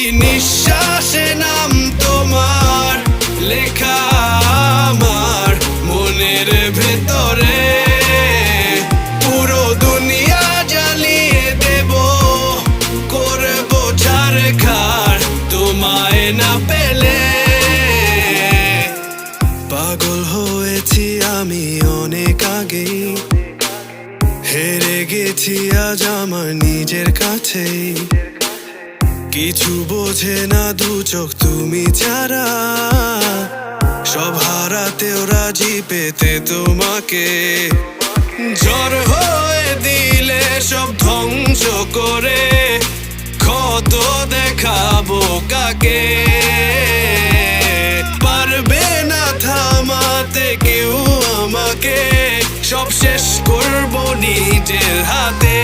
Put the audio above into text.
প্রতি নিঃশ্বাসে নাম তোমার লেখা আমার মনের ভেতরে। পুরো দুনিয়া জ্বালিয়ে দেব, করব ছারখার তোমায় না পেলে। পাগল হয়েছি আমি অনেক আগেই, হেরে গেছি আজ আমার নিজের কাছেই। কিছু বোঝে না দু চোখ তুমি ছাড়া, সব হারাতেও রাজি পেতে তোমাকে। ঝড় হয়ে দিলে সব ধ্বংস করে ক্ষত দেখাবো কাকে। পারবে না থামাতে কেউ আমাকে, সব শেষ করবো নিজের হাতে।